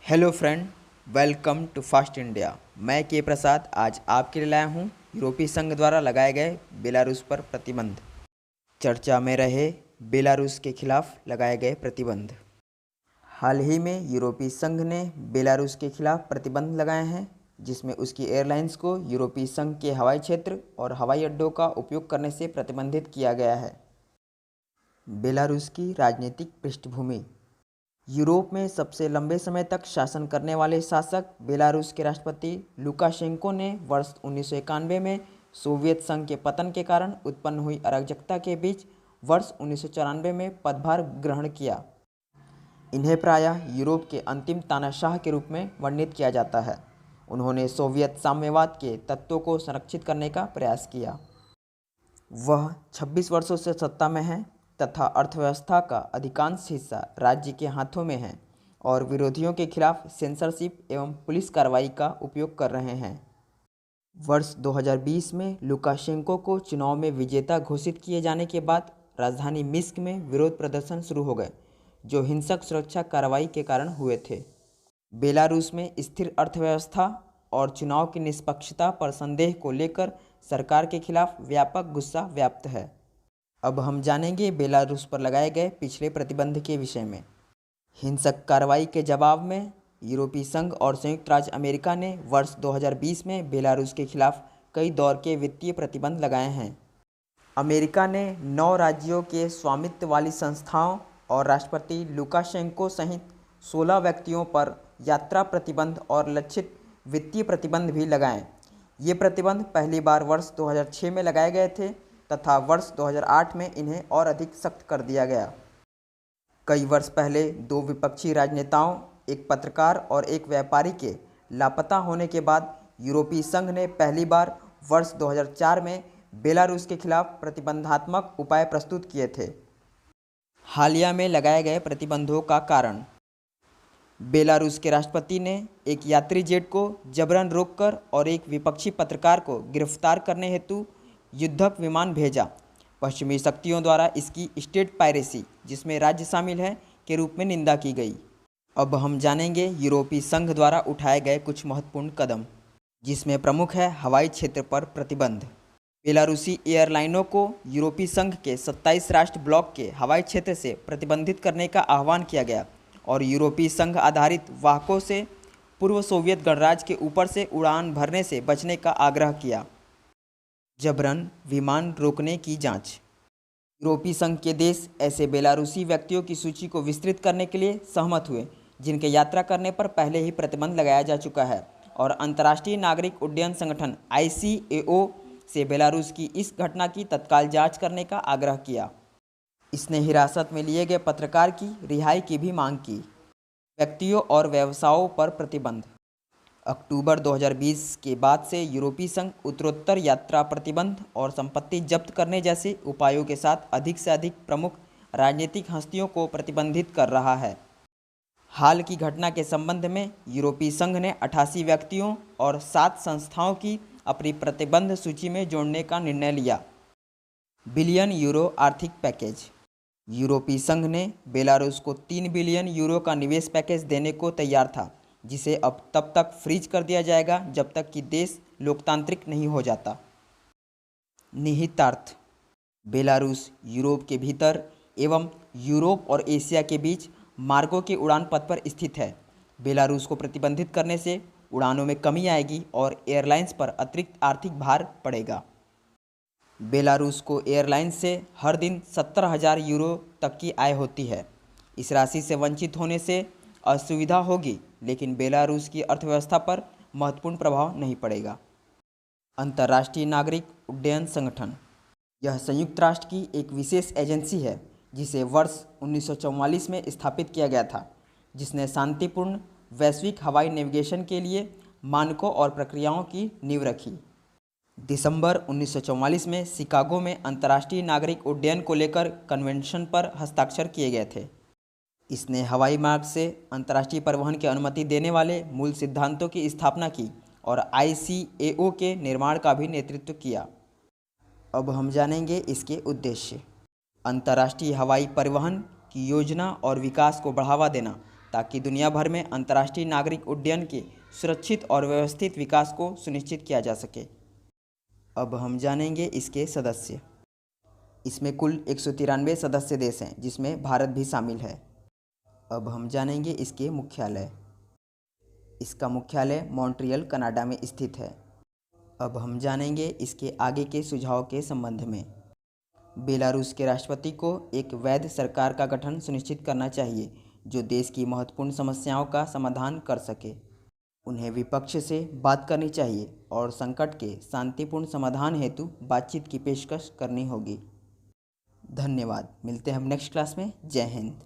Hello friend, welcome to fast India. मैं K प्रसाद आज आपके लिए लाया हूँ यूरोपीय संघ द्वारा लगाए गए बेलारूस पर प्रतिबंध। चर्चा में रहे बेलारूस के खिलाफ लगाए गए प्रतिबंध। हाल ही में यूरोपीय संघ ने बेलारूस के खिलाफ प्रतिबंध लगाए हैं, जिसमें उसकी एयरलाइंस को यूरोपीय संघ के हवाई क्षेत्र और हवाई अड्डों का उपयोग करने से प्रतिबंधित किया गया है। बेलारूस की राजनीतिक पृष्ठभूमि। यूरोप में सबसे लंबे समय तक शासन करने वाले शासक बेलारूस के राष्ट्रपति लुकाशेंको ने वर्ष 1991 में सोवियत संघ के पतन के कारण उत्पन्न हुई अराजकता के बीच वर्ष 1994 में पदभार ग्रहण किया। इन्हें प्रायः यूरोप के अंतिम तानाशाह के रूप में वर्णित किया जाता है। उन्होंने सोवियत साम्यवाद के तत्वों को संरक्षित करने का प्रयास किया। वह 26 वर्षों से सत्ता में हैं तथा अर्थव्यवस्था का अधिकांश हिस्सा राज्य के हाथों में है और विरोधियों के खिलाफ सेंसरशिप एवं पुलिस कार्रवाई का उपयोग कर रहे हैं। वर्ष 2020 में लुकाशेंको को चुनाव में विजेता घोषित किए जाने के बाद राजधानी मिन्स्क में विरोध प्रदर्शन शुरू हो गए, जो हिंसक सुरक्षा कार्रवाई के कारण हुए थे। बेलारूस में स्थिर अर्थव्यवस्था और चुनाव की निष्पक्षता पर संदेह को लेकर सरकार के खिलाफ व्यापक गुस्सा व्याप्त है। अब हम जानेंगे बेलारूस पर लगाए गए पिछले प्रतिबंध के विषय में। हिंसक कार्रवाई के जवाब में यूरोपीय संघ और संयुक्त राज्य अमेरिका ने वर्ष 2020 में बेलारूस के खिलाफ कई दौर के वित्तीय प्रतिबंध लगाए हैं। अमेरिका ने 9 राज्यों के स्वामित्व वाली संस्थाओं और राष्ट्रपति लुकाशेंको सहित 16 व्यक्तियों पर यात्रा प्रतिबंध और लक्षित वित्तीय प्रतिबंध भी लगाए। ये प्रतिबंध पहली बार वर्ष 2006 में लगाए गए थे तथा वर्ष 2008 में इन्हें और अधिक सख्त कर दिया गया। कई वर्ष पहले 2 विपक्षी राजनेताओं, एक पत्रकार और एक व्यापारी के लापता होने के बाद यूरोपीय संघ ने पहली बार वर्ष 2004 में बेलारूस के खिलाफ प्रतिबंधात्मक उपाय प्रस्तुत किए थे। हालिया में लगाए गए प्रतिबंधों का कारण। बेलारूस के राष्ट्रपति ने एक यात्री जेट को जबरन रोककर और एक विपक्षी पत्रकार को गिरफ्तार करने हेतु युद्धक विमान भेजा। पश्चिमी शक्तियों द्वारा इसकी स्टेट पायरेसी, जिसमें राज्य शामिल है, के रूप में निंदा की गई। अब हम जानेंगे यूरोपीय संघ द्वारा उठाए गए कुछ महत्वपूर्ण कदम, जिसमें प्रमुख है हवाई क्षेत्र पर प्रतिबंध। बेलारूसी एयरलाइनों को यूरोपीय संघ के 27 राष्ट्र ब्लॉक के हवाई क्षेत्र से प्रतिबंधित करने का आह्वान किया गया और यूरोपीय संघ आधारित वाहकों से पूर्व सोवियत गणराज्य के ऊपर से उड़ान भरने से बचने का आग्रह किया। जबरन विमान रोकने की जांच। यूरोपीय संघ के देश ऐसे बेलारूसी व्यक्तियों की सूची को विस्तृत करने के लिए सहमत हुए जिनके यात्रा करने पर पहले ही प्रतिबंध लगाया जा चुका है और अंतर्राष्ट्रीय नागरिक उड्डयन संगठन ICAO से बेलारूस की इस घटना की तत्काल जांच करने का आग्रह किया। इसने हिरासत में लिए गए पत्रकार की रिहाई की भी मांग की। व्यक्तियों और व्यवसायों पर प्रतिबंध। अक्टूबर 2020 के बाद से यूरोपीय संघ उत्तरोत्तर यात्रा प्रतिबंध और संपत्ति जब्त करने जैसे उपायों के साथ अधिक से अधिक प्रमुख राजनीतिक हस्तियों को प्रतिबंधित कर रहा है। हाल की घटना के संबंध में यूरोपीय संघ ने 88 व्यक्तियों और 7 संस्थाओं की अपनी प्रतिबंध सूची में जोड़ने का निर्णय लिया। बिलियन यूरो आर्थिक पैकेज। यूरोपीय संघ ने बेलारूस को 3 बिलियन यूरो का निवेश पैकेज देने को तैयार था, जिसे अब तब तक फ्रीज कर दिया जाएगा जब तक कि देश लोकतांत्रिक नहीं हो जाता। निहितार्थ। बेलारूस यूरोप के भीतर एवं यूरोप और एशिया के बीच मार्गों के उड़ान पथ पर स्थित है। बेलारूस को प्रतिबंधित करने से उड़ानों में कमी आएगी और एयरलाइंस पर अतिरिक्त आर्थिक भार पड़ेगा। बेलारूस को एयरलाइंस से हर दिन 70,000 यूरो तक की आय होती है। इस राशि से वंचित होने से असुविधा होगी, लेकिन बेलारूस की अर्थव्यवस्था पर महत्वपूर्ण प्रभाव नहीं पड़ेगा। अंतर्राष्ट्रीय नागरिक उड्डयन संगठन। यह संयुक्त राष्ट्र की एक विशेष एजेंसी है जिसे वर्ष 1944 में स्थापित किया गया था, जिसने शांतिपूर्ण वैश्विक हवाई नेविगेशन के लिए मानकों और प्रक्रियाओं की नींव रखी। दिसंबर 1944 में शिकागो में अंतर्राष्ट्रीय नागरिक उड्डयन को लेकर कन्वेंशन पर हस्ताक्षर किए गए थे। इसने हवाई मार्ग से अंतर्राष्ट्रीय परिवहन की अनुमति देने वाले मूल सिद्धांतों की स्थापना की और ICAO के निर्माण का भी नेतृत्व किया। अब हम जानेंगे इसके उद्देश्य। अंतर्राष्ट्रीय हवाई परिवहन की योजना और विकास को बढ़ावा देना ताकि दुनिया भर में अंतर्राष्ट्रीय नागरिक उड्डयन के सुरक्षित और व्यवस्थित विकास को सुनिश्चित किया जा सके। अब हम जानेंगे इसके सदस्य। इसमें कुल 193 सदस्य देश हैं, जिसमें भारत भी शामिल है। अब हम जानेंगे इसके मुख्यालय। इसका मुख्यालय मॉन्ट्रियल कनाडा में स्थित है। अब हम जानेंगे इसके आगे के सुझाव के संबंध में। बेलारूस के राष्ट्रपति को एक वैध सरकार का गठन सुनिश्चित करना चाहिए जो देश की महत्वपूर्ण समस्याओं का समाधान कर सके। उन्हें विपक्ष से बात करनी चाहिए और संकट के शांतिपूर्ण समाधान हेतु बातचीत की पेशकश करनी होगी। धन्यवाद। मिलते हैं हम नेक्स्ट क्लास में। जय हिंद।